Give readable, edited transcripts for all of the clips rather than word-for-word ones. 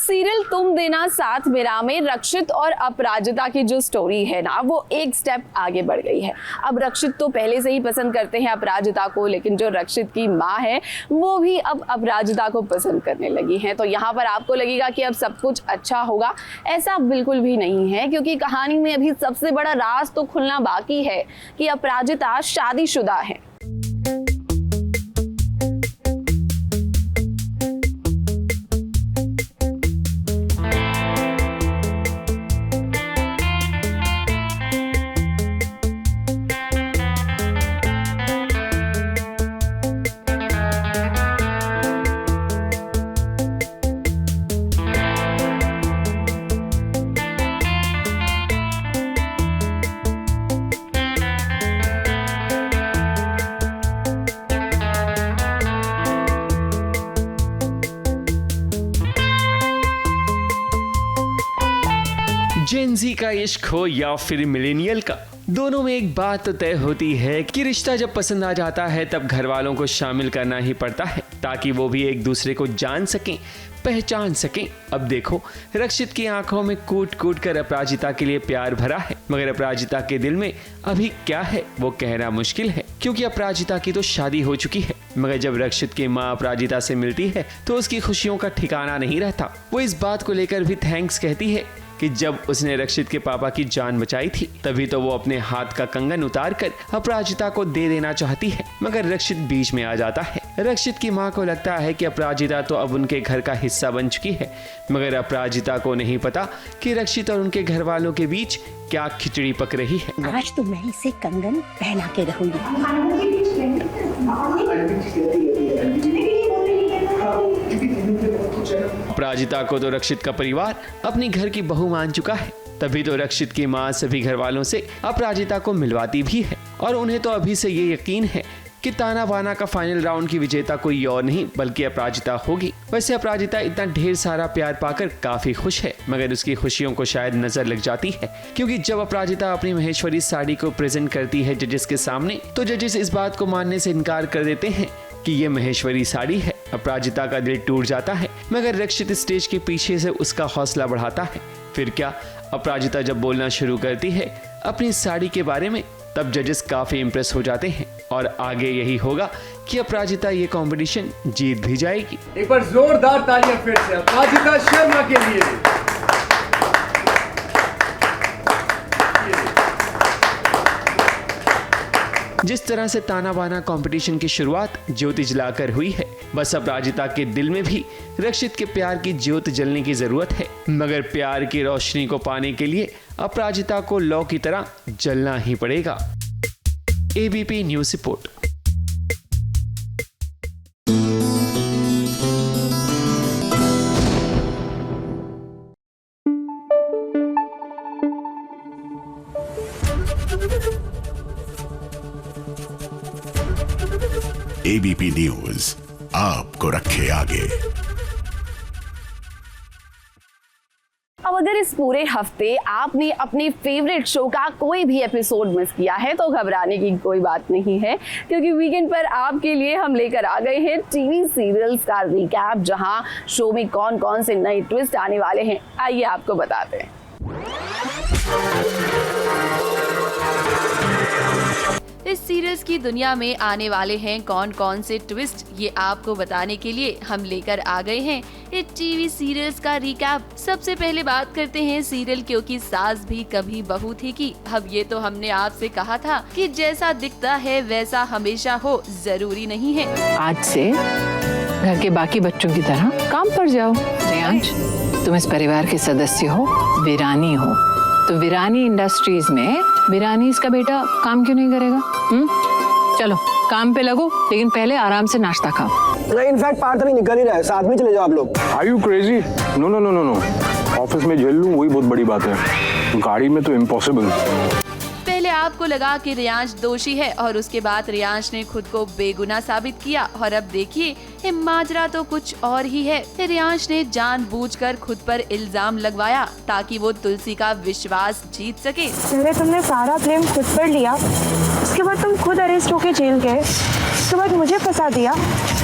Serial तुम देना साथ मेरा में रक्षित और अपराजिता की जो स्टोरी है ना, वो एक स्टेप आगे बढ़ गई है। अब रक्षित तो पहले से ही पसंद करते हैं अपराजिता को, लेकिन जो रक्षित की माँ है वो भी अब अपराजिता को पसंद करने लगी हैं। तो यहाँ पर आपको लगेगा कि अब सब कुछ अच्छा होगा, ऐसा बिल्कुल भी नहीं है, क्योंकि कहानी में अभी सबसे बड़ा राज तो खुलना बाकी है कि अपराजिता शादीशुदा है। जेन ज़ी का इश्क हो या फिर मिलेनियल का, दोनों में एक बात तो तय होती है कि रिश्ता जब पसंद आ जाता है तब घर वालों को शामिल करना ही पड़ता है, ताकि वो भी एक दूसरे को जान सकें, पहचान सकें। अब देखो, रक्षित की आंखों में कूट कूट कर अपराजिता के लिए प्यार भरा है, मगर अपराजिता के दिल में अभी क्या है वो कहना मुश्किल है, क्योंकि अपराजिता की तो शादी हो चुकी है। मगर जब रक्षित की माँ अपराजिता से मिलती है तो उसकी खुशियों का ठिकाना नहीं रहता। वो इस बात को लेकर भी थैंक्स कहती है कि जब उसने रक्षित के पापा की जान बचाई थी तभी तो वो अपने हाथ का कंगन उतार कर अपराजिता को दे देना चाहती है, मगर रक्षित बीच में आ जाता है। रक्षित की माँ को लगता है कि अपराजिता तो अब उनके घर का हिस्सा बन चुकी है, मगर अपराजिता को नहीं पता कि रक्षित और उनके घर वालों के बीच क्या खिचड़ी पक रही है। आज तो मैं इसे कंगन पहना के रहूंगी। अपराजिता को तो रक्षित का परिवार अपनी घर की बहू मान चुका है, तभी तो रक्षित की माँ सभी घर वालों से अपराजिता को मिलवाती भी है, और उन्हें तो अभी से ये यकीन है कि ताना बाना का फाइनल राउंड की विजेता कोई और नहीं बल्कि अपराजिता होगी। वैसे अपराजिता इतना ढेर सारा प्यार पाकर काफी खुश है, मगर उसकी खुशियों को शायद नजर लग जाती है, क्योंकि जब अपराजिता अपनी महेश्वरी साड़ी को प्रेजेंट करती है जजेस के सामने, तो जजेस इस बात को मानने से इनकार कर देते हैं कि ये महेश्वरी साड़ी है। अपराजिता का दिल टूट जाता है, मगर रक्षित स्टेज के पीछे से उसका हौसला बढ़ाता है। फिर क्या, अपराजिता जब बोलना शुरू करती है अपनी साड़ी के बारे में, तब जजेस काफी इम्प्रेस हो जाते हैं, और आगे यही होगा कि अपराजिता ये कंपटीशन जीत भी जाएगी। एक बार जोरदार तालियां फिर से अपराजिता शर्मा के लिए। जिस तरह से ताना बाना कंपटीशन की शुरुआत ज्योति जलाकर हुई है, बस अपराजिता के दिल में भी रक्षित के प्यार की ज्योत जलने की जरूरत है, मगर प्यार की रोशनी को पाने के लिए अपराजिता को लौ की तरह जलना ही पड़ेगा। ABP news report. ABP news आपको रखे आगे। अब अगर इस पूरे हफ्ते आपने अपने फेवरेट शो का कोई भी एपिसोड मिस किया है तो घबराने की कोई बात नहीं है, क्योंकि वीकेंड पर आपके लिए हम लेकर आ गए हैं टीवी सीरियल्स का रिकैप, जहां शो में कौन कौन से नए ट्विस्ट आने वाले हैं, आइए आपको बताते हैं। इस सीरीज की दुनिया में आने वाले हैं कौन कौन से ट्विस्ट, ये आपको बताने के लिए हम लेकर आ गए हैं इस टीवी सीरियल्स का रिकैप। सबसे पहले बात करते हैं सीरियल क्योंकि सास भी कभी बहू थी की। अब ये तो हमने आपसे कहा था कि जैसा दिखता है वैसा हमेशा हो, जरूरी नहीं है। आज से घर के बाकी बच्चों की तरह काम पर जाओ। रेयांश, तुम इस परिवार के सदस्य हो, वीरानी हो, तो वीरानी इंडस्ट्रीज में वीरानी इसका बेटा काम क्यों नहीं करेगा? चलो काम पे लगो, लेकिन पहले आराम से नाश्ता खाओ। इनफैक्ट पार्थ अभी निकल ही रहा है, साथ में चले जाओ आप लोग। Are you crazy? No, no, no, no, no. Office में झेल लूं वही बहुत बड़ी बात है, गाड़ी में तो इम्पॉसिबल। पहले आपको लगा कि रियांश दोषी है और उसके बाद रियांश ने खुद को बेगुनाह साबित किया, और अब देखिए माजरा तो कुछ और ही है। रियांश ने जानबूझकर खुद पर इल्जाम लगवाया ताकि वो तुलसी का विश्वास जीत सके। पहले तुमने सारा ब्लेम खुद पर लिया, उसके बाद तुम खुद अरेस्ट होके जेल गए, उसके बाद मुझे फंसा दिया,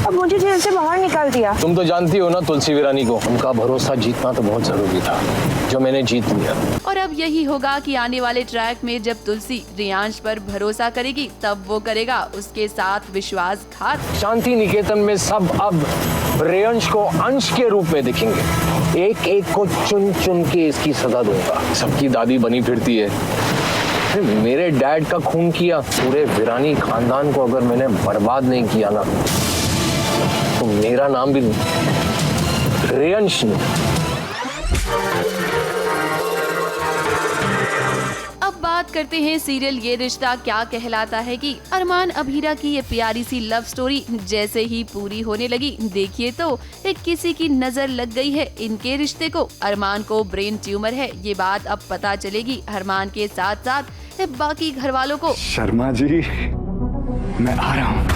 अब मुझे जेल से बाहर निकाल दिया। तुम तो जानती हो ना तुलसी वीरानी को, उनका भरोसा जीतना तो बहुत जरूरी था, जो मैंने जीत लिया। और अब यही होगा कि आने वाले ट्रैक में जब तुलसी रियांश पर भरोसा करेगी तब वो करेगा उसके साथ विश्वासघात। शांति निकेतन में सब अब रियांश को अंश के रूप में दिखेंगे। एक एक को चुन चुन के इसकी सजा दूंगा। सबकी दादी बनी फिरती है। मेरे डैड का खून किया, पूरे वीरानी खानदान को अगर मैंने बर्बाद नहीं किया ना, तो मेरा नाम भी रियांश नहीं। अब बात करते हैं सीरियल ये रिश्ता क्या कहलाता है की अरमान अभीरा की ये प्यारी सी लव स्टोरी जैसे ही पूरी होने लगी, देखिए तो एक किसी की नजर लग गई है इनके रिश्ते को। अरमान को ब्रेन ट्यूमर है, ये बात अब पता चलेगी अरमान के साथ साथ बाकी घर वालों को। शर्मा जी, मैं आ रहा हूँ।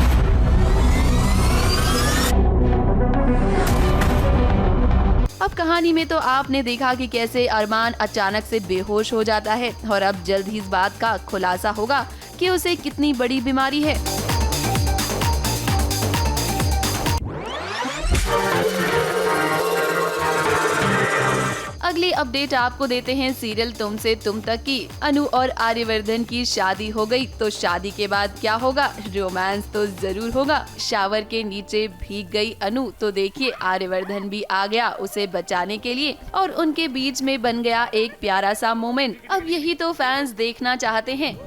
अब कहानी में तो आपने देखा कि कैसे अरमान अचानक से बेहोश हो जाता है और अब जल्द ही इस बात का खुलासा होगा कि उसे कितनी बड़ी बीमारी है। अगली अपडेट आपको देते हैं सीरियल तुम से तुम तक की। अनु और आर्यवर्धन की शादी हो गई तो शादी के बाद क्या होगा? रोमांस तो जरूर होगा। शावर के नीचे भीग गई अनु तो देखिए आर्यवर्धन भी आ गया उसे बचाने के लिए और उनके बीच में बन गया एक प्यारा सा मोमेंट। अब यही तो फैंस देखना चाहते हैं।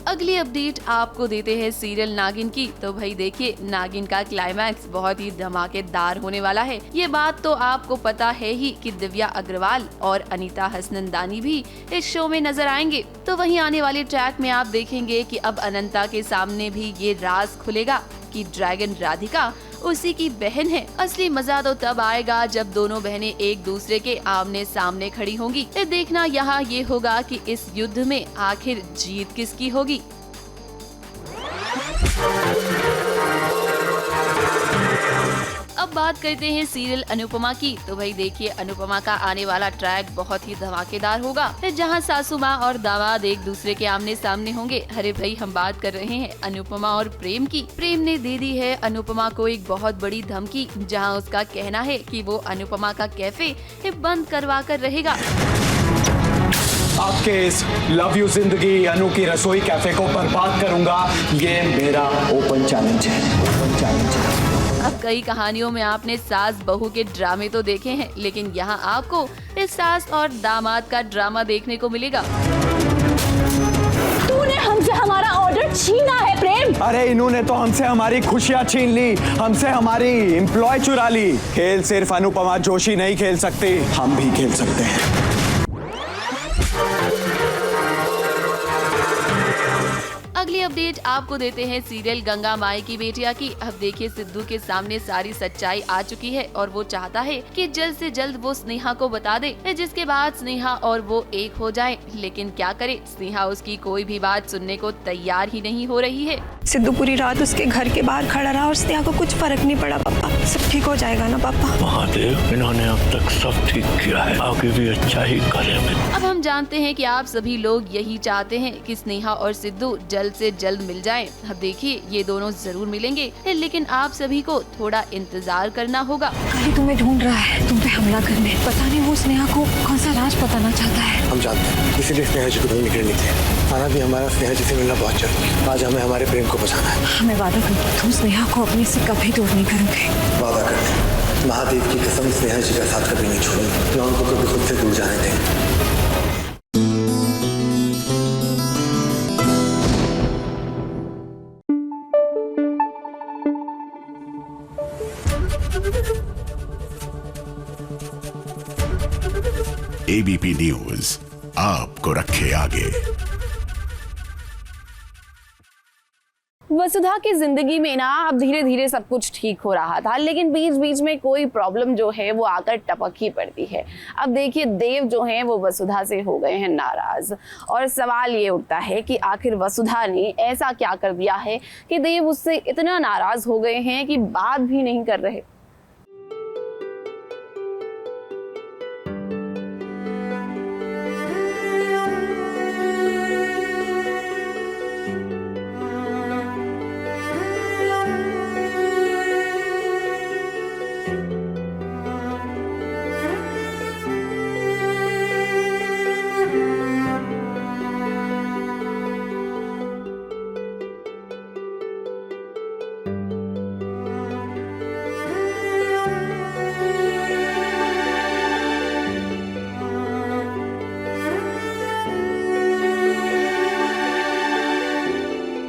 अगली अपडेट आपको देते हैं सीरियल नागिन की। तो भाई देखिए नागिन का क्लाइमैक्स बहुत ही धमाकेदार होने वाला है। ये बात तो आपको पता है ही कि दिव्या अग्रवाल और अनीता हसनंदानी भी इस शो में नजर आएंगे। तो वहीं आने वाले ट्रैक में आप देखेंगे कि अब अनंता के सामने भी ये राज खुलेगा कि ड्रैगन राधिका उसी की बहन है। असली मजा तो तब आएगा जब दोनों बहनें एक दूसरे के आमने सामने खड़ी होंगी। देखना यहाँ ये होगा कि इस युद्ध में आखिर जीत किसकी होगी। अब बात करते हैं सीरियल अनुपमा की। तो भाई देखिए अनुपमा का आने वाला ट्रैक बहुत ही धमाकेदार होगा जहां सासू माँ और दामाद एक दूसरे के आमने सामने होंगे। अरे भाई हम बात कर रहे हैं अनुपमा और प्रेम की। प्रेम ने दे दी है अनुपमा को एक बहुत बड़ी धमकी जहां उसका कहना है कि वो अनुपमा का कैफे बंद करवा कर रहेगा। आपके इस लव यू जिंदगी अनु की रसोई कैफे को बर्बाद करूंगा, ये मेरा ओपन चैलेंज है। अब कई कहानियों में आपने सास बहू के ड्रामे तो देखे हैं, लेकिन यहाँ आपको इस सास और दामाद का ड्रामा देखने को मिलेगा। तूने हमसे हमारा ऑर्डर छीना है प्रेम। अरे इन्होंने तो हमसे हमारी खुशियाँ छीन ली, हमसे हमारी एम्प्लॉय चुरा ली। खेल सिर्फ अनुपमा जोशी नहीं खेल सकती, हम भी खेल सकते हैं। अगली अपडेट आपको देते हैं सीरियल गंगा माई की बेटिया की। अब देखिए सिद्धू के सामने सारी सच्चाई आ चुकी है और वो चाहता है कि जल्द से जल्द वो स्नेहा को बता दे, जिसके बाद स्नेहा और वो एक हो जाए। लेकिन क्या करे, स्नेहा उसकी कोई भी बात सुनने को तैयार ही नहीं हो रही है। सिद्धू पूरी रात उसके घर के बाहर खड़ा रहा और स्नेहा को कुछ फर्क नहीं पड़ा। पापा सब ठीक हो जाएगा ना पापा? महादेव, इन्होंने अब तक सब ठीक किया है, आगे भी अच्छा ही करेंगे। अब हम जानते हैं कि आप सभी लोग यही चाहते हैं कि स्नेहा और सिद्धू जल्द से जल्द मिल जाएं। अब देखिए ये दोनों जरूर मिलेंगे, लेकिन आप सभी को थोड़ा इंतजार करना होगा। काली तुम्हें ढूंढ रहा है, तुम पे हमला करने। पता नहीं वो स्नेहा को कौन सा राज बताना चाहता है। हम जानते हैं, इसीलिए स्नेहा जी को ढूंढ निकलनी थी। आना भी हमारा स्नेहा जी से मिलना बहुत जरूरी है। आज हमें हमारे प्रेम को बचाना है। हमें वादा करो तुम स्नेहा को अपने से कभी दूर नहीं करोगे। वादा करते हैं, महादेव की कसम स्नेहा जी का साथ कभी नहीं छोड़ेंगे, न उनको कभी खुद से दूर जाने देंगे। एबीपी न्यूज आपको रखे आगे। वसुधा की जिंदगी में ना अब धीरे धीरे सब कुछ ठीक हो रहा था, लेकिन बीच बीच में कोई प्रॉब्लम जो है वो आकर टपक ही पड़ती है। अब देखिए देव जो हैं वो वसुधा से हो गए हैं नाराज, और सवाल ये उठता है कि आखिर वसुधा ने ऐसा क्या कर दिया है कि देव उससे इतना नाराज हो गए हैं कि बात भी नहीं कर रहे।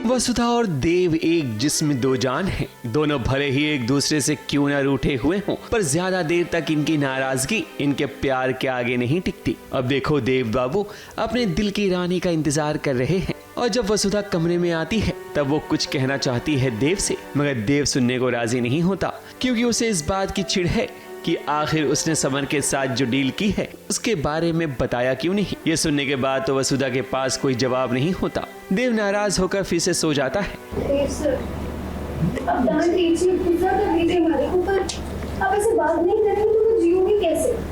वसुधा और देव एक जिस्म दो जान हैं। दोनों भले ही एक दूसरे से क्यों न रूठे हुए हों, पर ज्यादा देर तक इनकी नाराजगी इनके प्यार के आगे नहीं टिकती। अब देखो देव बाबू अपने दिल की रानी का इंतजार कर रहे हैं, और जब वसुधा कमरे में आती है तब वो कुछ कहना चाहती है देव से, मगर देव सुनने को राजी नहीं होता, क्योंकि उसे इस बात की चिढ़ है कि आखिर उसने समर के साथ जो डील की है उसके बारे में बताया क्यों नहीं। ये सुनने के बाद तो वसुधा के पास कोई जवाब नहीं होता। देव नाराज होकर फिर से सो जाता है।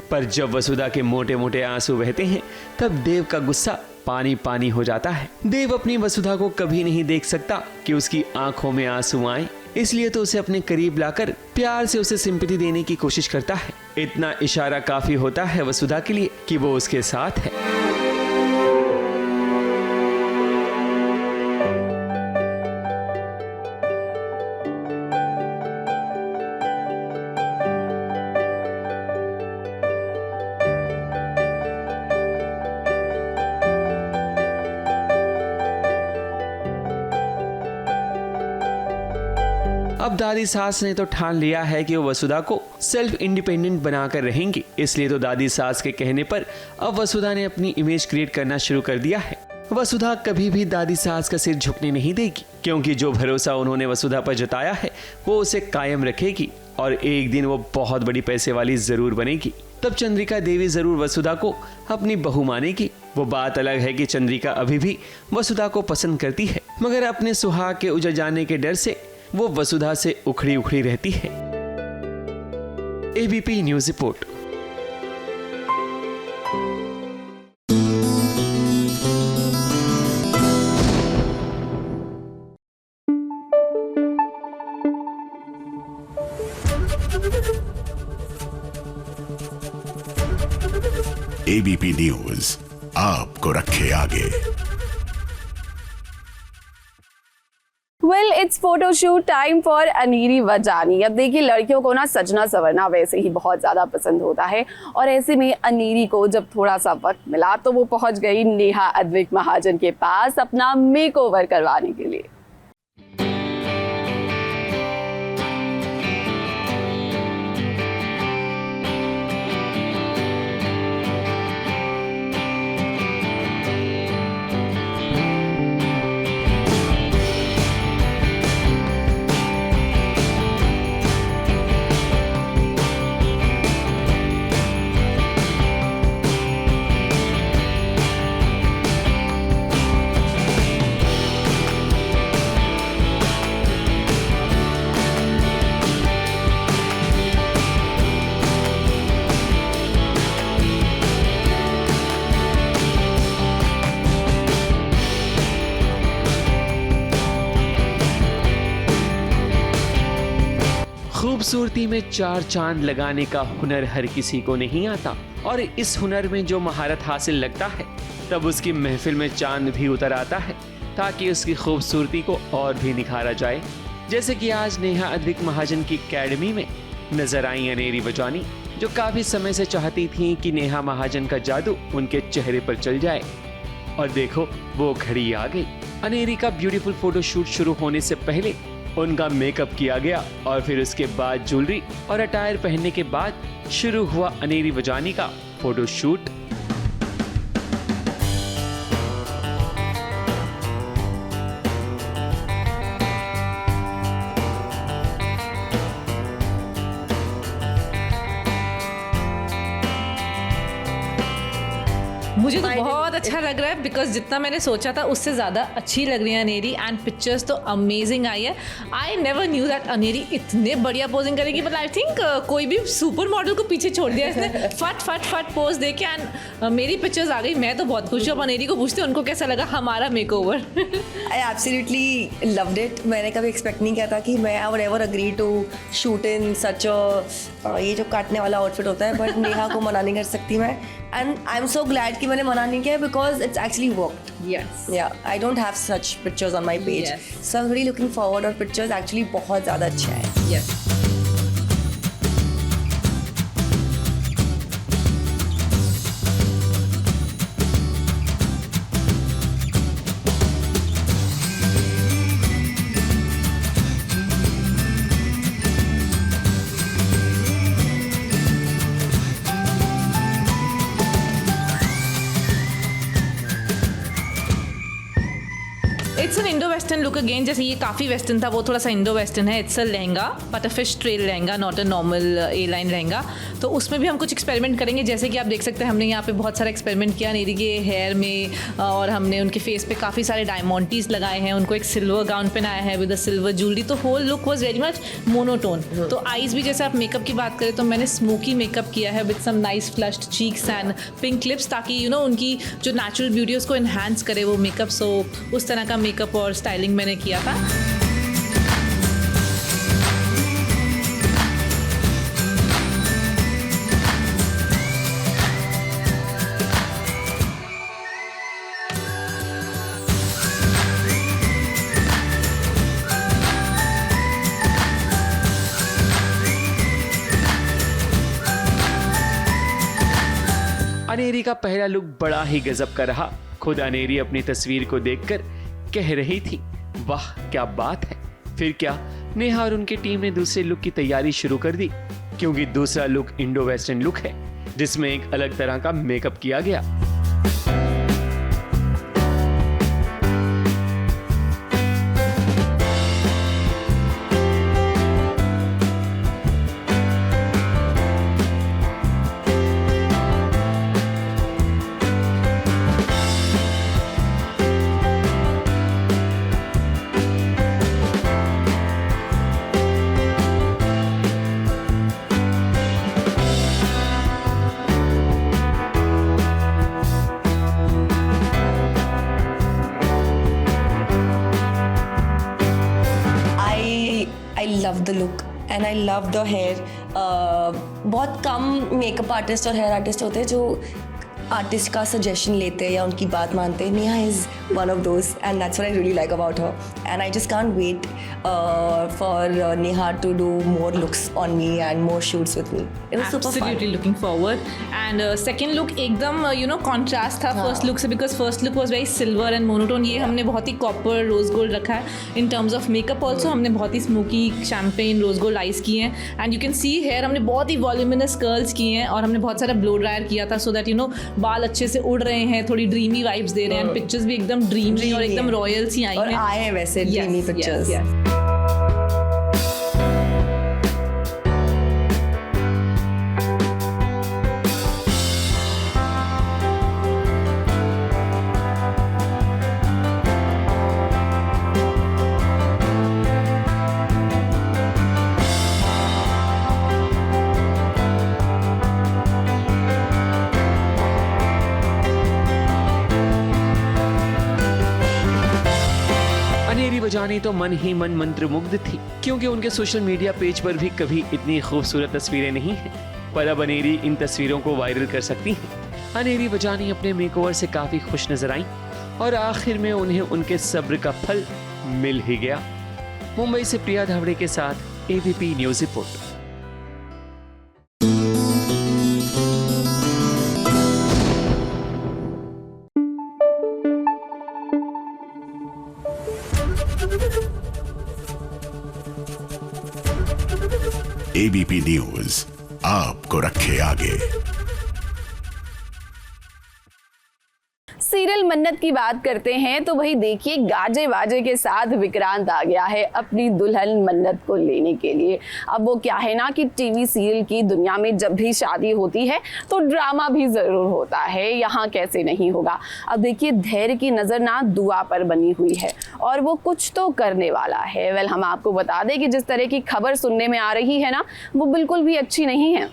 पर जब वसुधा के मोटे मोटे आंसू बहते हैं तब देव का गुस्सा पानी पानी हो जाता है। देव अपनी वसुधा को कभी नहीं देख सकता कि उसकी आंखों में आंसू आए, इसलिए तो उसे अपने करीब लाकर प्यार से उसे सिंपैथी देने की कोशिश करता है। इतना इशारा काफी होता है वसुधा के लिए कि वो उसके साथ है। अब दादी सास ने तो ठान लिया है कि वो वसुधा को सेल्फ इंडिपेंडेंट बनाकर रहेंगी, इसलिए तो दादी सास के कहने पर अब वसुधा ने अपनी इमेज क्रिएट करना शुरू कर दिया है। वसुधा कभी भी दादी सास का सिर झुकने नहीं देगी, क्योंकि जो भरोसा उन्होंने वसुधा पर जताया है वो उसे कायम रखेगी, और एक दिन वो बहुत बड़ी पैसे वाली जरूर बनेगी। तब चंद्रिका देवी जरूर वसुधा को अपनी बहू मानेगी। वो बात अलग है कि चंद्रिका अभी भी वसुधा को पसंद करती है, मगर अपने सुहाग के उजड़ जाने के डर से वो वसुधा से उखड़ी उखड़ी रहती है। ABP news report. ABP news आपको रखे आगे। Well it's photoshoot time for Anery Vajani. अब देखिए लड़कियों को ना सजना संवरना वैसे ही बहुत ज़्यादा पसंद होता है, और ऐसे में अनीरी को जब थोड़ा सा वक्त मिला तो वो पहुंच गई नेहा अद्विक महाजन के पास अपना मेकओवर करवाने के लिए। खूबसूरती में चार चांद लगाने का हुनर हर किसी को नहीं आता, और इस हुनर में जो महारत हासिल लगता है तब उसकी महफिल में चांद भी उतर आता है, ताकि उसकी खूबसूरती को और भी निखारा जाए। जैसे कि आज नेहा अद्विक महाजन की एकेडमी में नजर आई अनेरी वजानी, जो काफी समय से चाहती थी कि नेहा महाजन का जादू उनके चेहरे पर चल जाए, और देखो वो घड़ी आ गई। अनेरी का ब्यूटीफुल फोटोशूट शुरू होने से पहले उनका मेकअप किया गया, और फिर उसके बाद ज्वेलरी और अटायर पहनने के बाद शुरू हुआ अनेरी वजानी का फोटोशूट। मुझे तो बहुत अच्छा लग रहा है बिकॉज जितना मैंने सोचा था उससे ज़्यादा अच्छी लग रही है अनेरी एंड पिक्चर्स तो अमेजिंग आई है. I never knew that Aneri इतने बढ़िया पोजिंग करेगी बट आई थिंक कोई भी सुपर मॉडल को पीछे छोड़ दिया इसने. फट फट फट पोज दे के एंड मेरी पिक्चर्स आ गई. मैं तो बहुत खुश हूँ. अनेरी को पूछते उनको कैसा लगा हमारा makeover. I absolutely loved it. मैंने कभी एक्सपेक्ट नहीं किया था कि मैं I would ever agree to shoot in such a ये जो काटने वाला आउटफिट होता है बट नेहा को मना नहीं कर सकती मैं. And I am so glad कि मैंने मना नहीं किया because it's actually worked. Yes yeah I don't have such pictures on my page so I am really looking forward. और पिक्चर्स एक्चुअली बहुत ज़्यादा अच्छे हैं. Yes it's an Indo western look again. जैसे ये काफ़ी वेस्टर्न था वो थोड़ा सा इंडो वेस्टर्न है. It's a lehenga but a fish trail lehenga not a normal A line lehenga. तो उसमें भी हम कुछ एक्सपेरिमेंट करेंगे. जैसे कि आप देख सकते हैं हमने यहाँ पे बहुत सारा एक्सपेरिमेंट किया अनेरी के हेयर में और हमने उनके फेस पे काफ़ी सारे डायमंडीज लगाए हैं. उनको एक सिल्वर गाउन पहनाया है विद अ सिल्वर ज्वेलरी. तो whole look was very much monotone. तो आईज भी जैसे आप मेकअप की बात करें तो मैंने स्मोकी मेकअप किया है with some nice flushed cheeks and pink lips ताकि उनकी जो नेचुरल ब्यूटी उसको इन्हांस करे वो मेकअप. सो उस तरह का मेकअप और स्टाइलिंग मैंने किया था. अनेरी का पहला लुक बड़ा ही गजब का रहा. खुद अनेरी अपनी तस्वीर को देखकर कह रही थी वाह क्या बात है. फिर क्या नेहा और उनकी टीम ने दूसरे लुक की तैयारी शुरू कर दी क्योंकि दूसरा लुक इंडो वेस्टर्न लुक है जिसमें एक अलग तरह का मेकअप किया गया. love the look and I love the hair. बहुत कम मेकअप आर्टिस्ट और हेयर आर्टिस्ट होते हैं जो आर्टिस्ट का सजेशन लेते हैं या उनकी बात मानते हैं. Neha is one of those and that's what I really like about her and I just can't wait for Neha to do more looks on me and more shoots with me. It was super fun. Absolutely looking forward. And second look एकदम contrast था first look से because first look was very silver and monotone. ये हमने बहुत ही copper rose gold रखा है. In terms of makeup also हमने बहुत ही smoky champagne rose gold eyes किए हैं and you can see hair हमने बहुत ही वॉल्यूमिनस कर्ल्स किए हैं और हमने बहुत सारा ब्लो ड्रायर किया था सो दैट बाल अच्छे से उड़ रहे हैं. थोड़ी ड्रीमी वाइब्स दे रहे हैं. पिक्चर्स भी एकदम ड्रीमी और एकदम रॉयल सी आई हैं. आए हैं वैसे ड्रीमी पिक्चर्स. जानी तो मन ही मन मंत्रमुग्ध थी क्योंकि उनके सोशल मीडिया पेज पर भी कभी इतनी खूबसूरत तस्वीरें नहीं हैं. पर अब अनेरी इन तस्वीरों को वायरल कर सकती हैं. अनेरी बजानी अपने मेकओवर से काफी खुश नजर आई और आखिर में उन्हें उनके सब्र का फल मिल ही गया. मुंबई से प्रिया धावड़े के साथ ABP news report. ABP news आपको रखे आगे. सीरियल मन्नत की बात करते हैं तो वही देखिए गाजे बाजे के साथ विक्रांत आ गया है अपनी दुल्हन मन्नत को लेने के लिए। अब वो क्या है ना कि टीवी सीरियल की दुनिया में जब भी शादी होती है तो ड्रामा भी जरूर होता है, यहाँ कैसे नहीं होगा। अब देखिए धैर्य की नजर ना दुआ पर बनी हुई है और वो कुछ तो करने वाला है। वेल हम आपको बता दें कि जिस तरह की खबर सुनने में आ रही है ना वो बिल्कुल भी अच्छी नहीं है।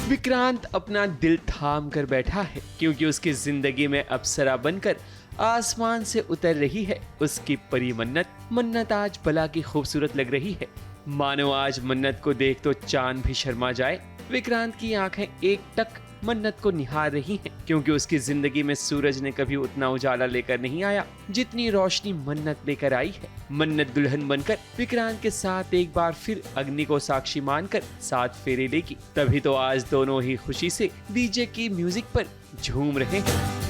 विक्रांत अपना दिल थाम कर बैठा है क्योंकि उसकी जिंदगी में अप्सरा बनकर आसमान से उतर रही है उसकी परी मन्नत। मन्नत आज भला की खूबसूरत लग रही है, मानो आज मन्नत को देख तो चांद भी शर्मा जाए। विक्रांत की आंखें एकटक मन्नत को निहार रही हैं क्योंकि उसकी जिंदगी में सूरज ने कभी उतना उजाला लेकर नहीं आया जितनी रोशनी मन्नत लेकर आई है। मन्नत दुल्हन बनकर विक्रांत के साथ एक बार फिर अग्नि को साक्षी मानकर 7 फेरे लेगी, तभी तो आज दोनों ही खुशी से डीजे की म्यूजिक पर झूम रहे हैं।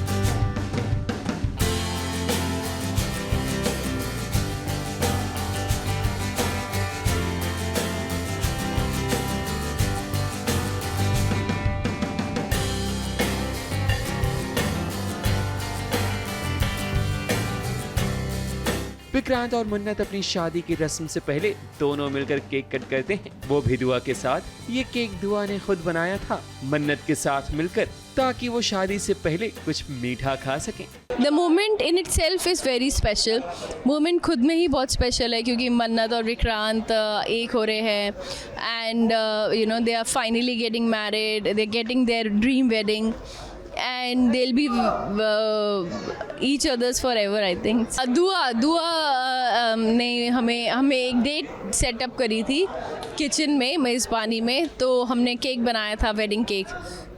विक्रांत और मन्नत अपनी शादी की रस्म से पहले दोनों मिलकर केक कट करते हैं, वो भी दुआ के साथ। ये केक दुआ ने खुद बनाया था मन्नत के साथ मिलकर ताकि वो शादी से पहले कुछ मीठा खा सकें। The moment in itself is very special. Moment खुद में ही बहुत स्पेशल है क्योंकि मन्नत और विक्रांत एक हो रहे हैं and you know they are finally getting married, they're getting their dream wedding. And they'll be each other's forever, I think. दुआ ने हमें एक डेट सेटअप करी थी किचन में मेज़बानी में, तो हमने केक बनाया था वेडिंग केक,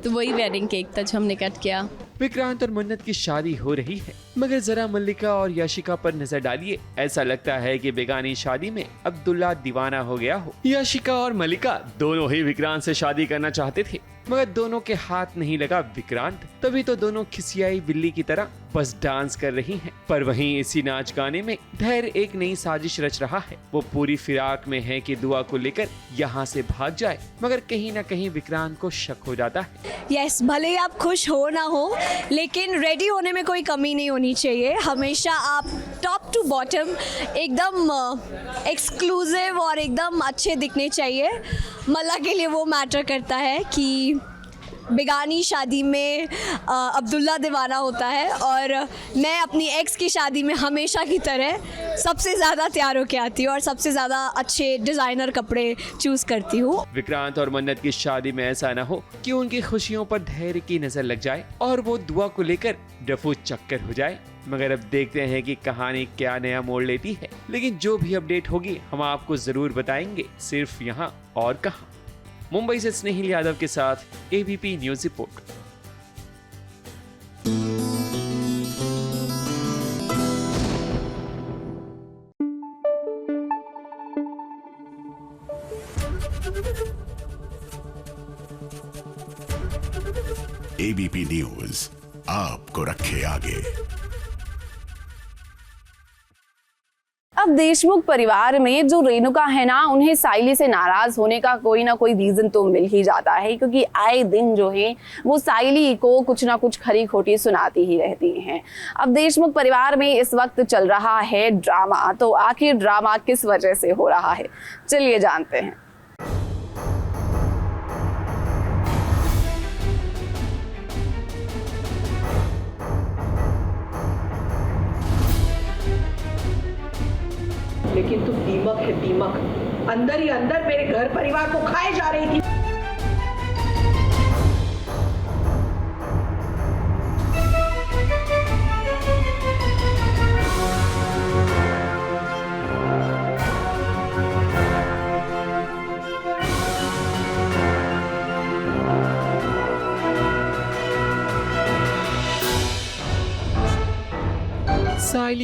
तो वही वेडिंग केक था जो हमने कट किया। विक्रांत और मन्नत की शादी हो रही है मगर जरा मल्लिका और यशिका पर नजर डालिए, ऐसा लगता है कि बेगानी शादी में अब्दुल्ला दीवाना हो गया हो। यशिका और मल्लिका दोनों ही विक्रांत से शादी करना चाहते थे मगर दोनों के हाथ नहीं लगा विक्रांत, तभी तो दोनों खिसियाई बिल्ली की तरह बस डांस कर रही हैं। पर वहीं इसी नाच गाने में धैर्य एक नई साजिश रच रहा है। वो पूरी फिराक में है कि दुआ को लेकर यहाँ से भाग जाए मगर कहीं ना कहीं विक्रांत को शक हो जाता है। यस, भले ही आप खुश हो ना हो लेकिन रेडी होने में कोई कमी नहीं होनी चाहिए। हमेशा आप टॉप टू बॉटम एकदम एक्सक्लूसिव और एकदम अच्छे दिखने चाहिए। मल्ला के लिए वो मैटर करता है कि बेगानी शादी में अब्दुल्ला दीवाना होता है और मैं अपनी एक्स की शादी में हमेशा की तरह सबसे ज़्यादा तैयार होके आती हूँ और सबसे ज़्यादा अच्छे डिज़ाइनर कपड़े चूज़ करती हूँ। विक्रांत और मन्नत की शादी में ऐसा ना हो कि उनकी खुशियों पर धैर्य की नजर लग जाए और वो दुआ को लेकर डफू चक्कर हो जाए। मगर अब देखते हैं कि कहानी क्या नया मोड़ लेती है, लेकिन जो भी अपडेट होगी हम आपको जरूर बताएंगे, सिर्फ यहाँ और कहाँ। मुंबई से स्नेहिल यादव के साथ ABP news report. ABP news आपको रखे आगे। अब देशमुख परिवार में जो रेणुका है ना, उन्हें साइली से नाराज होने का कोई ना कोई रीजन तो मिल ही जाता है क्योंकि आए दिन जो है वो साइली को कुछ ना कुछ खरी खोटी सुनाती ही रहती हैं। अब देशमुख परिवार में इस वक्त चल रहा है ड्रामा, तो आखिर ड्रामा किस वजह से हो रहा है, चलिए जानते हैं। लेकिन तू दीमक है, दीमक अंदर ही अंदर मेरे घर परिवार को खाए जा रही थी।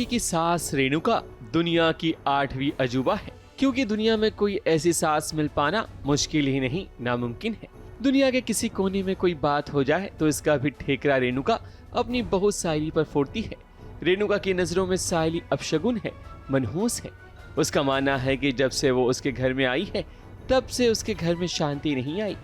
कहेंगे कि सास रेणुका दुनिया की 8वीं अजूबा है, क्योंकि दुनिया में कोई ऐसी सास मिल पाना मुश्किल ही नहीं नामुमकिन है। दुनिया के किसी कोने में कोई बात हो जाए तो इसका भी ठेकरा रेणुका अपनी बहू सायली पर फोड़ती है। रेणुका की नजरों में सायली अपशगुन है, मनहूस है। उसका मानना है कि जब से वो उसके घर में आई है तब से उसके घर में शांति नहीं आई,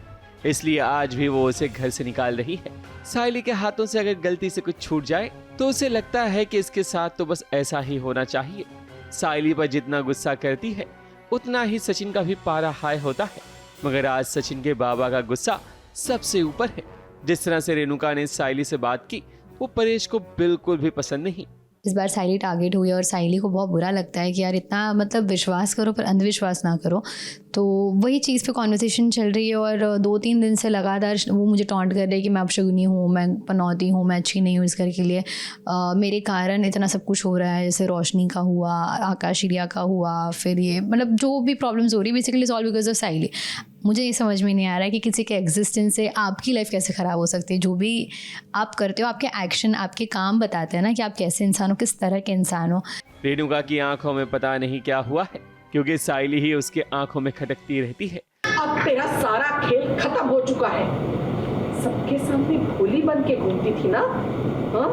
इसलिए आज भी वो उसे घर से निकाल रही है। सायली के हाथों से अगर गलती से कुछ छूट जाए तो उसे लगता है कि इसके साथ तो बस ऐसा ही होना चाहिए। सायली पर जितना गुस्सा करती है उतना ही सचिन का भी पारा हाई होता है, मगर आज सचिन के बाबा का गुस्सा सबसे ऊपर है। जिस तरह से रेणुका ने सायली से बात की वो परेश को बिल्कुल भी पसंद नहीं। इस बार सायली टारगेट हुई और सायली को बहुत बुरा लगता है कि यार इतना मतलब विश्वास करो पर अंधविश्वास ना करो। तो वही चीज़ पे कॉन्वर्सेशन चल रही है और 2-3 दिन से लगातार वो मुझे टॉन्ट कर रही है कि मैं अपशगुनी हूँ, मैं पनौती हूँ, मैं अच्छी नहीं हूँ इस घर के लिए, मेरे कारण इतना सब कुछ हो रहा है। जैसे रोशनी का हुआ, आकाश रिया का हुआ, फिर ये मतलब जो भी प्रॉब्लम्स हो रही है basically it's all because of Sayali. मुझे ये समझ में नहीं आ रहा है कि किसी के एग्जिस्टेंस से आपकी लाइफ कैसे ख़राब हो सकती है। जो भी आप करते हो, आपके एक्शन, आपके काम बताते हैं ना कि आप कैसे इंसान हो, किस तरह के इंसान हो। रेणुका की आंखों में पता नहीं क्या हुआ है, क्योंकि सायली ही उसके आंखों में खटकती रहती है। अब तेरा सारा खेल खत्म हो चुका है। सबके सामने भोली बन के घूमती थी ना, हाँ?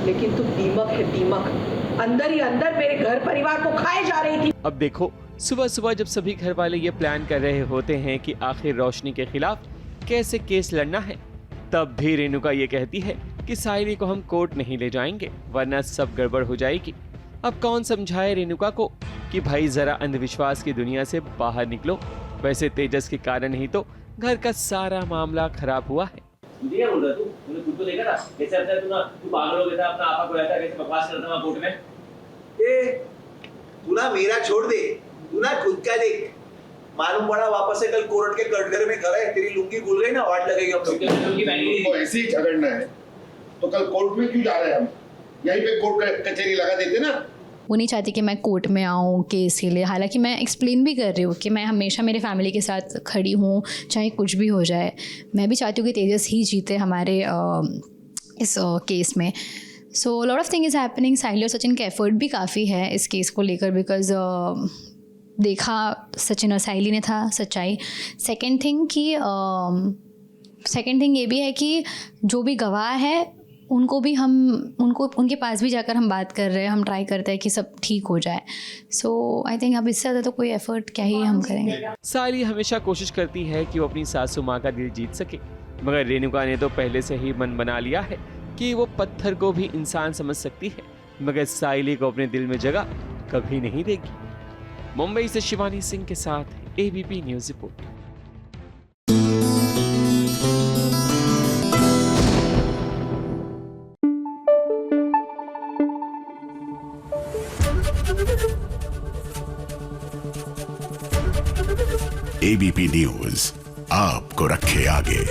लेकिन तू दीमक है, दीमक। अंदर ही अंदर मेरे घर परिवार को खाए जा रही थी। अब देखो, सुबह सुबह जब सभी घर वाले ये प्लान कर रहे होते हैं कि आखिर रोशनी के खिलाफ कैसे केस लड़ना है, तब भी रेणुका ये कहती है कि सायली को हम कोर्ट नहीं ले जाएंगे वरना सब गड़बड़ हो जाएगी। अब कौन समझाए रेणुका को कि भाई जरा अंधविश्वास की दुनिया से बाहर निकलो। वैसे तेजस के कारण ही तो घर का सारा मामला खराब हुआ है। तू ना मेरा छोड़ दे, तू ना खुद का देख। मालूम पड़ा वापस से कल कोर्ट के कटघरे में खड़ा है, तेरी लुंगी खुल गई ना, वाट लगेगी हम लोग को। ऐसे ही झगड़ना है तो कल कोर्ट में क्यों जा रहे हैं हम? यहीं पे कोर्ट कचहरी लगा देते ना। वो नहीं चाहती कि मैं कोर्ट में आऊँ केस के लिए, हालांकि मैं एक्सप्लेन भी कर रही हूँ कि मैं हमेशा मेरे फैमिली के साथ खड़ी हूँ चाहे कुछ भी हो जाए। मैं भी चाहती हूँ कि तेजस ही जीते हमारे इस केस में। So lot of thing is happening. Sayali और सचिन का एफर्ट भी काफ़ी है इस केस को लेकर, बिकॉज देखा सचिन और सायली ने था सच्चाई। सेकेंड थिंग ये भी है कि जो भी गवाह है उनको भी उनके पास भी जाकर हम बात कर रहे हैं, हम ट्राई करते हैं कि सब ठीक हो जाए। सो आई थिंक अब इससे ज़्यादा तो कोई एफर्ट क्या ही हम करेंगे। सायली हमेशा कोशिश करती है कि वो अपनी सासू माँ का दिल जीत सके, मगर रेणुका ने तो पहले से ही मन बना लिया है कि वो पत्थर को भी इंसान समझ सकती है, मगर सायली को अपने दिल में जगह कभी नहीं देगी। मुंबई से शिवानी सिंह के साथ ABP news report. ABP news आपको रखे आगे।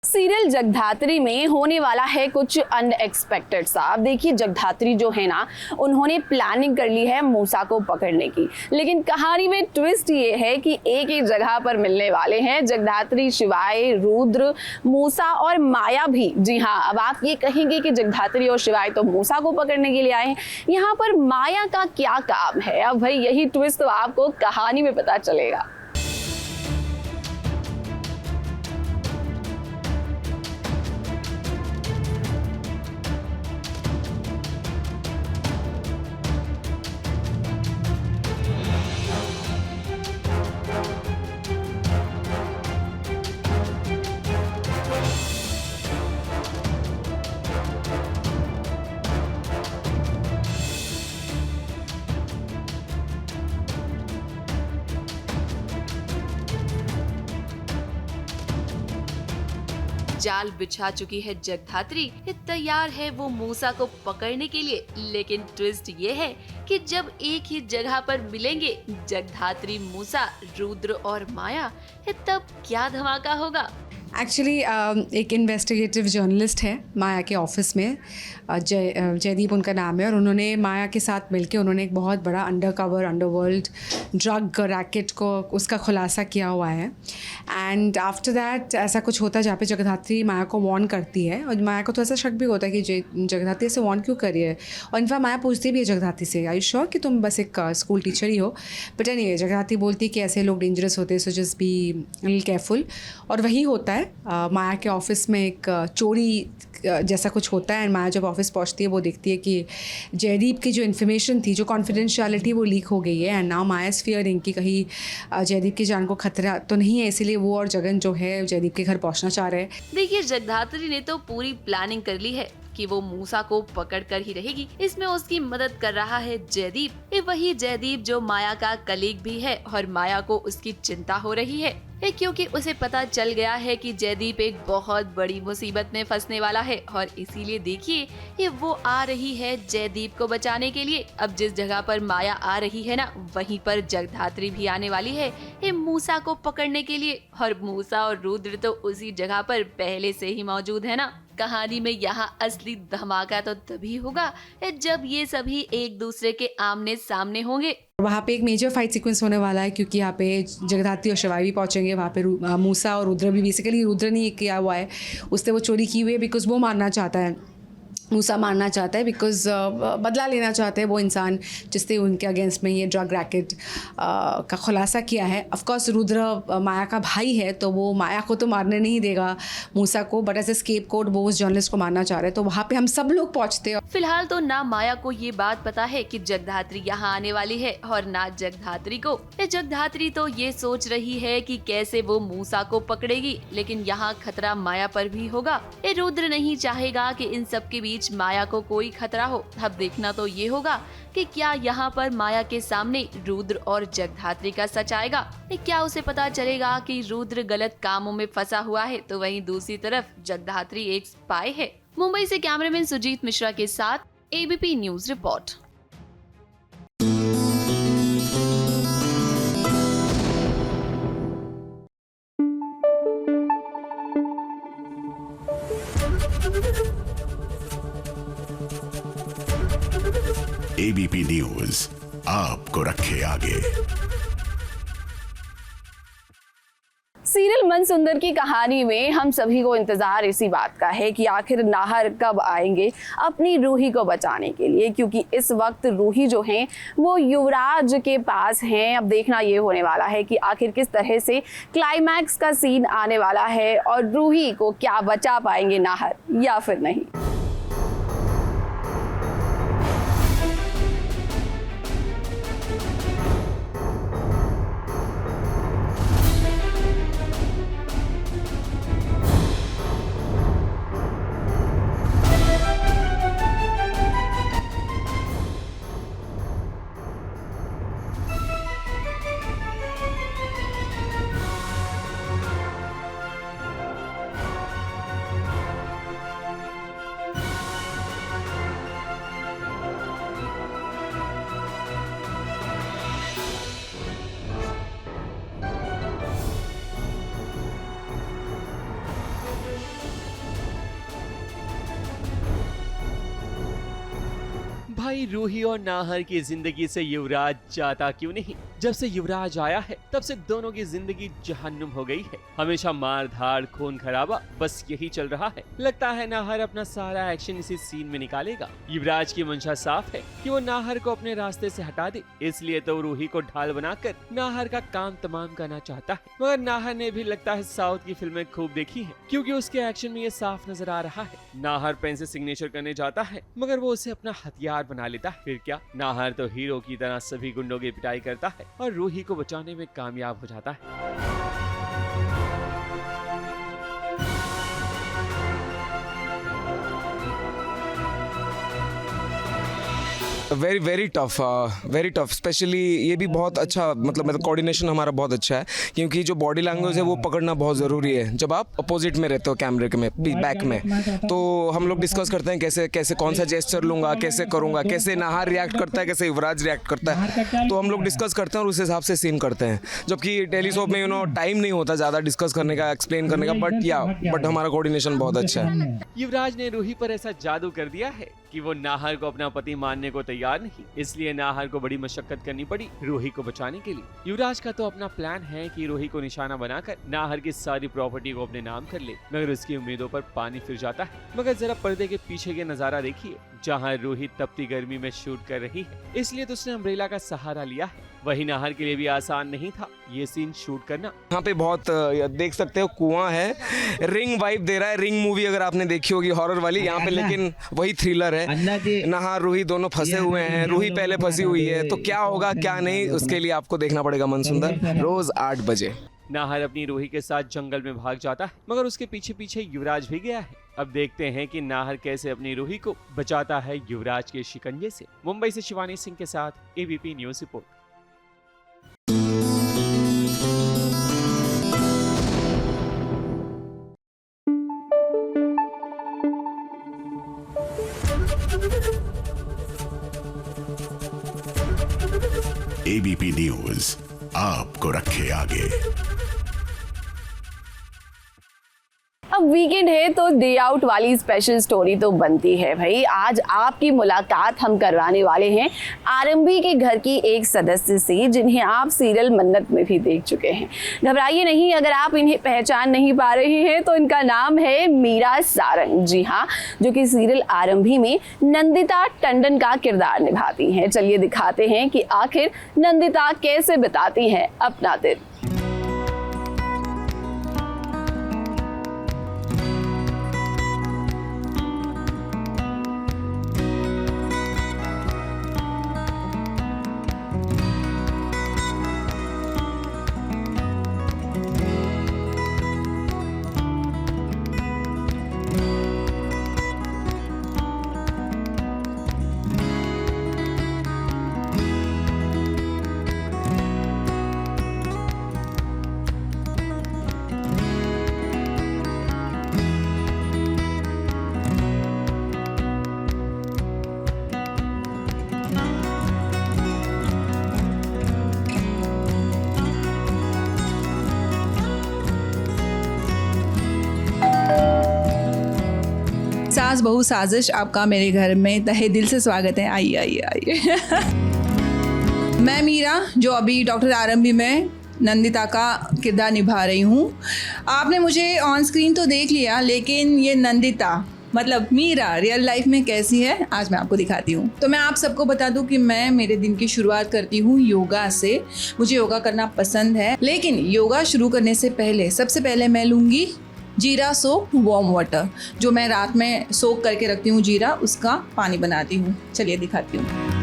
सीरियल जगधात्री में होने वाला है कुछ अनएक्सपेक्टेड सा। अब देखिए, जगधात्री जो है ना, उन्होंने प्लानिंग कर ली है मूसा को पकड़ने की, लेकिन कहानी में ट्विस्ट ये है कि एक ही जगह पर मिलने वाले हैं जगधात्री, शिवाय, रुद्र, मूसा और माया भी। जी हाँ, अब आप ये कहेंगे कि जगधात्री और शिवाय तो मूसा को पकड़ने के लिए आए हैं, यहाँ पर माया का क्या काम है? अब भाई यही ट्विस्ट तो आपको कहानी में पता चलेगा। जाल बिछा चुकी है जगधात्री, तैयार है वो मूसा को पकड़ने के लिए। लेकिन ट्विस्ट ये है कि जब एक ही जगह पर मिलेंगे जगधात्री, मूसा, रुद्र और माया, तब क्या धमाका होगा। एक्चुअली एक इन्वेस्टिगेटिव जर्नलिस्ट है माया के ऑफिस में, जयदीप उनका नाम है, और उन्होंने माया के साथ मिलके उन्होंने एक बहुत बड़ा अंडरकवर अंडरवर्ल्ड ड्रग रैकेट को उसका खुलासा किया हुआ है। एंड आफ्टर दैट ऐसा कुछ होता है जहाँ पे जगधात्री माया को वार्न करती है, और माया को तो ऐसा शक भी होता है कि जगधात्री ऐसे वार्न क्यों कर रही है, और इनफैक्ट माया पूछती भी है जगधात्री से, आई यू श्योर कि तुम बस एक स्कूल टीचर ही हो। बट एनीवे जगधात्री बोलती है कि ऐसे लोग डेंजरस होते हैं, so just be little careful. और वही होता है, माया के ऑफिस में एक चोरी जैसा कुछ होता है, एंड माया जब ऑफिस पहुंचती है वो देखती है कि जयदीप की जो इन्फॉर्मेशन थी, जो कॉन्फिडेंशियलिटी, वो लीक हो गई है। And now Maya is fearing कि कहीं जयदीप की जान को खतरा तो नहीं है, इसीलिए वो और जगन जो है जयदीप के घर पहुंचना चाह रहे हैं। देखिए जगधात्री ने तो पूरी प्लानिंग कर ली है कि वो मूसा को पकड़ कर ही रहेगी। इसमें उसकी मदद कर रहा है जयदीप, ये वही जयदीप जो माया का कलीग भी है, और माया को उसकी चिंता हो रही है क्योंकि उसे पता चल गया है कि जयदीप एक बहुत बड़ी मुसीबत में फंसने वाला है, और इसीलिए देखिए ये वो आ रही है जयदीप को बचाने के लिए। अब जिस जगह पर माया आ रही है ना, वहीं पर जगधात्री भी आने वाली है ये मूसा को पकड़ने के लिए, और मूसा और रुद्र तो उसी जगह पर पहले से ही मौजूद है ना। कहानी में यहाँ असली धमाका तो तभी होगा जब ये सभी एक दूसरे के आमने सामने होंगे। वहाँ पे एक मेजर फाइट सीक्वेंस होने वाला है, क्योंकि यहाँ पे जगधात्री और शिवाई भी पहुँचेंगे। वहाँ पे मूसा और रुद्र भी, बेसिकली रुद्र ने किया हुआ है, उसने वो चोरी की हुई है बिकॉज वो मारना चाहता है, मूसा मारना चाहता है बिकॉज बदला लेना चाहते हैं वो इंसान जिसने उनके अगेंस्ट में ये ड्रग रैकेट का खुलासा किया है। ऑफ कोर्स रुद्र माया का भाई है, तो वो माया को तो मारने नहीं देगा मूसा को, but as a scapegoat वो उस जर्नलिस्ट को मारना चाह रहे हैं। तो वहाँ पे हम सब लोग पहुँचते हैं। फिलहाल तो ना माया को ये बात पता है कि जगधात्री यहाँ आने वाली है, और ना जगधात्री को। जगधात्री तो ये सोच रही है कि कैसे वो मूसा को पकड़ेगी, लेकिन यहाँ खतरा माया पर भी होगा। रुद्र नहीं चाहेगा कि इन सब के बीच माया को कोई खतरा हो। अब देखना तो ये होगा कि क्या यहाँ पर माया के सामने रुद्र और जगधात्री का सच आएगा। क्या उसे पता चलेगा कि रुद्र गलत कामों में फंसा हुआ है, तो वहीं दूसरी तरफ जगधात्री एक स्पाई है। मुंबई से कैमरामैन सुजीत मिश्रा के साथ ABP news report. ABP news आपको रखे आगे। सीरियल मन सुंदर की कहानी में हम सभी को इंतजार इसी बात का है कि आखिर नाहर कब आएंगे अपनी रूही को बचाने के लिए, क्योंकि इस वक्त रूही जो हैं वो युवराज के पास हैं। अब देखना ये होने वाला है कि आखिर किस तरह से क्लाइमैक्स का सीन आने वाला है, और रूही को क्या बचा पाएंगे नाहर या फिर नहीं। भाई रूही और नाहर की जिंदगी से युवराज जाता क्यों नहीं। जब से युवराज आया है तब से दोनों की जिंदगी जहन्नुम हो गई है। हमेशा मार धाड़ खून खराबा बस यही चल रहा है। लगता है नाहर अपना सारा एक्शन इसी सीन में निकालेगा। युवराज की मंशा साफ है कि वो नाहर को अपने रास्ते से हटा दे, इसलिए तो रूही को ढाल बनाकर नाहर का काम तमाम करना चाहता है। मगर नाहर ने भी लगता है साउथ की फिल्में खूब देखी है, क्योंकि उसके एक्शन में ये साफ नजर आ रहा है। नाहर पेन से सिग्नेचर करने जाता है मगर वो उसे अपना हथियार बना लेता है। फिर क्या, नाहर तो हीरो की तरह सभी गुंडों की पिटाई करता है और रूही को बचाने में कामयाब हो जाता है। वेरी टफ स्पेशली ये भी बहुत अच्छा मतलब कोऑर्डिनेशन हमारा बहुत अच्छा है, क्योंकि जो बॉडी लैंग्वेज है वो पकड़ना बहुत ज़रूरी है जब आप अपोजिट में रहते हो कैमरे के में बैक में। तो हम लोग डिस्कस करते हैं कैसे कैसे कौन सा जेस्चर लूँगा, कैसे करूँगा, कैसे नाहर रिएक्ट करता है, कैसे युवराज रिएक्ट करता है, तो हम लोग डिस्कस करते हैं और उस हिसाब से सीन करते हैं। जबकि टेलीसोप में टाइम नहीं होता ज़्यादा डिस्कस करने का, एक्सप्लेन करने का, बट हमारा कोऑर्डिनेशन बहुत अच्छा है। युवराज ने रूही पर ऐसा जादू कर दिया है कि वो नाहर को अपना पति मानने को तैयार नहीं, इसलिए नाहर को बड़ी मशक्कत करनी पड़ी रूही को बचाने के लिए। युवराज का तो अपना प्लान है कि रूही को निशाना बनाकर नाहर की सारी प्रॉपर्टी को अपने नाम कर ले, मगर उसकी उम्मीदों पर पानी फिर जाता है। मगर जरा पर्दे के पीछे के नजारा देखिए, जहाँ रूही तपती गर्मी में शूट कर रही है, इसलिए तो उसने अम्ब्रेला का सहारा लिया है। वही नाहर के लिए भी आसान नहीं था ये सीन शूट करना। यहाँ पे बहुत देख सकते हो कुआं है, रिंग वाइब दे रहा है, रिंग मूवी अगर आपने देखी होगी हॉरर वाली, यहाँ पे लेकिन वही थ्रिलर है। नाहर रूही दोनों फंसे हुए हैं, रूही पहले फंसी हुई है, तो क्या होगा क्या नहीं उसके लिए आपको देखना पड़ेगा मनसुंदर, रोज 8 बजे। नाहर अपनी रूही के साथ जंगल में भाग जाता है, मगर उसके पीछे पीछे युवराज भी गया है। अब देखते हैं कि नाहर कैसे अपनी रूही को बचाता है युवराज के शिकंजे से। मुंबई से शिवानी सिंह के साथ ABP news report. ABP news आपको रखे आगे। अब वीकेंड है तो डे आउट वाली स्पेशल स्टोरी तो बनती है भाई। आज आपकी मुलाकात हम करवाने वाले हैं आरंभी के घर की एक सदस्य से, जिन्हें आप सीरियल मन्नत में भी देख चुके हैं। घबराइए नहीं, अगर आप इन्हें पहचान नहीं पा रहे हैं तो इनका नाम है मीरा सारंग। जी हाँ, जो कि सीरियल आरंभी में नंदिता टंडन का किरदार निभाती हैं। चलिए दिखाते हैं कि आखिर नंदिता कैसे बिताती हैं अपना दिन। सास बहू साजिश, आपका मेरे घर में तहे दिल से स्वागत है। आइए आइए आइए। मैं मीरा, जो अभी डॉक्टर आरंभी में नंदिता का किरदार निभा रही हूँ। आपने मुझे ऑन स्क्रीन तो देख लिया, लेकिन ये नंदिता मतलब मीरा रियल लाइफ में कैसी है आज मैं आपको दिखाती हूँ। तो मैं आप सबको बता दूँ कि मैं मेरे दिन की शुरुआत करती हूँ योगा से। मुझे योगा करना पसंद है, लेकिन योगा शुरू करने से पहले सबसे पहले मैं लूँगी जीरा सोप वार्म वाटर, जो मैं रात में सोक करके रखती हूँ जीरा, उसका पानी बनाती हूँ। चलिए दिखाती हूँ।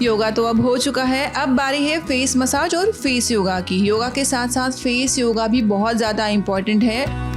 योगा तो अब हो चुका है, अब बारी है फेस मसाज और फेस योगा की। योगा के साथ साथ फेस योगा भी बहुत ज़्यादा इम्पॉर्टेंट है।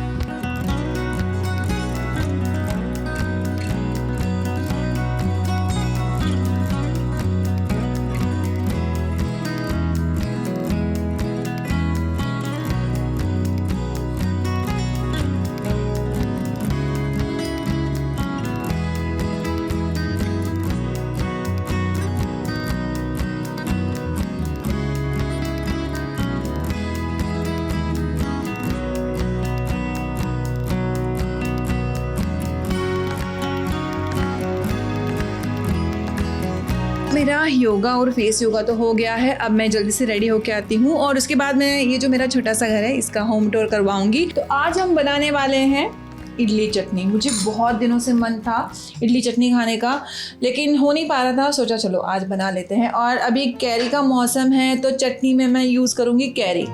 मेरा योगा और फेस योगा तो हो गया है। अब मैं जल्दी से रेडी होके आती हूँ और उसके बाद मैं ये जो मेरा छोटा सा घर है इसका होम टूर करवाऊंगी। तो आज हम बनाने वाले हैं इडली चटनी। मुझे बहुत दिनों से मन था इडली चटनी खाने का, लेकिन हो नहीं पा रहा था। सोचा चलो आज बना लेते हैं। और अभी कैरी का मौसम है तो चटनी में मैं यूज़ करूँगी कैरी।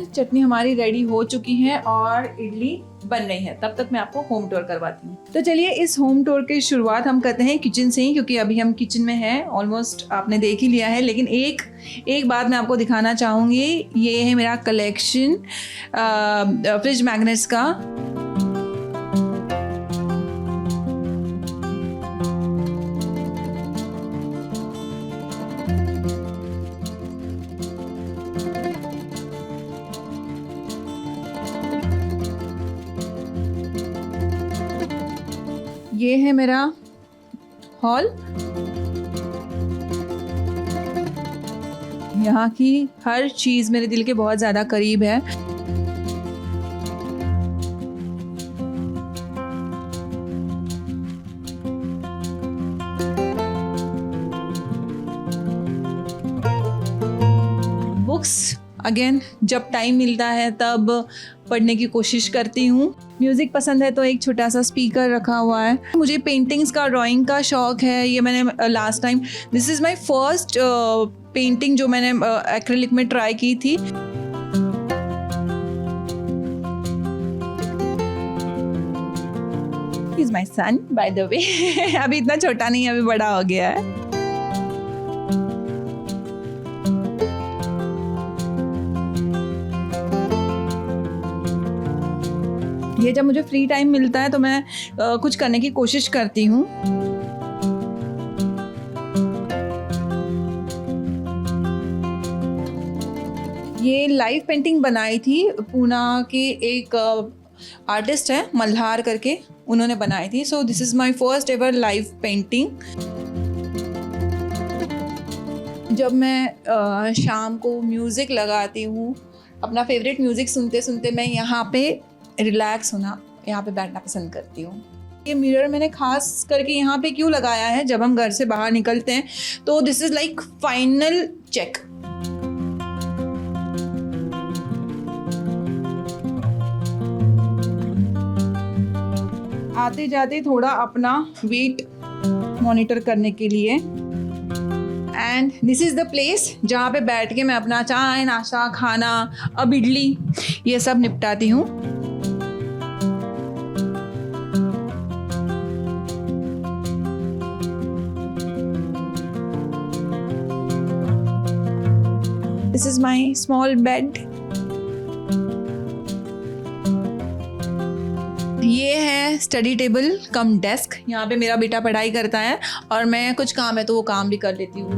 चटनी हमारी रेडी हो चुकी है और इडली बन रही है। तब तक मैं आपको होम टूर करवाती हूँ। तो चलिए इस होम टूर की शुरुआत हम करते हैं किचन से ही, क्योंकि अभी हम किचन में हैं। ऑलमोस्ट आपने देख ही लिया है, लेकिन एक बात मैं आपको दिखाना चाहूँगी। ये है मेरा कलेक्शन फ्रिज मैग्नेट्स का। ये है मेरा हॉल। यहाँ की हर चीज़ मेरे दिल के बहुत ज़्यादा करीब है। बुक्स अगेन जब टाइम मिलता है तब पढ़ने की कोशिश करती हूँ। म्यूज़िक पसंद है तो एक छोटा सा स्पीकर रखा हुआ है। मुझे पेंटिंग्स का, ड्राइंग का शौक़ है। ये मैंने last time, this is my first painting जो मैंने एक्रिलिक में ट्राई की थी। Is my son by the way. अभी इतना छोटा नहीं है, अभी बड़ा हो गया है। ये जब मुझे फ्री टाइम मिलता है तो मैं कुछ करने की कोशिश करती हूँ। ये लाइव पेंटिंग बनाई थी, पूना के एक आर्टिस्ट है मल्हार करके, उन्होंने बनाई थी। So this is my first ever live painting. जब मैं शाम को म्यूज़िक लगाती हूँ, अपना फेवरेट म्यूज़िक सुनते सुनते मैं यहाँ पे रिलैक्स होना, यहाँ पे बैठना पसंद करती हूँ। ये मिरर मैंने खास करके यहाँ पे क्यों लगाया है, जब हम घर से बाहर निकलते हैं तो this is like final check. आते जाते थोड़ा अपना वेट मॉनिटर करने के लिए। And this is the place जहाँ पे बैठ के मैं अपना चाय, नाश्ता, खाना, अब इडली, ये सब निपटाती हूँ। This is my small bed. ये है स्टडी टेबल कम डेस्क। यहाँ पे मेरा बेटा पढ़ाई करता है और मैं कुछ काम है तो वो काम भी कर लेती हूँ।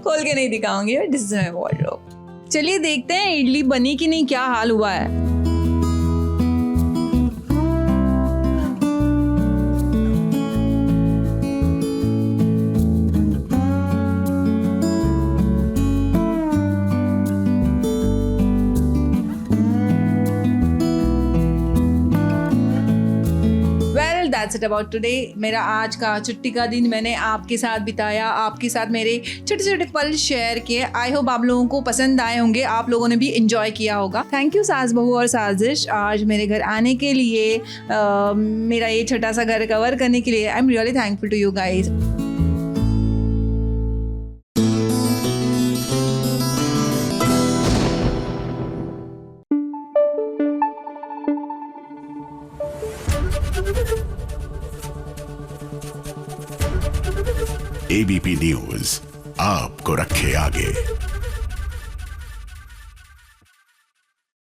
खोल के नहीं दिखाऊंगी, दिस इज माय वार्डरोब। चलिए देखते हैं इडली बनी कि नहीं, क्या हाल हुआ है। That's it about today। मेरा आज का छुट्टी का दिन मैंने आपके साथ बिताया, आपके साथ मेरे छोटे छोटे पल शेयर किए। आई होप आप लोगों को पसंद आए होंगे, आप लोगों ने भी एंजॉय किया होगा। थैंक यू सास बहू और साजिश, आज मेरे घर आने के लिए, मेरा ये छोटा सा घर कवर करने के लिए। I am really thankful to you guys. ABP news आपको रखे आगे।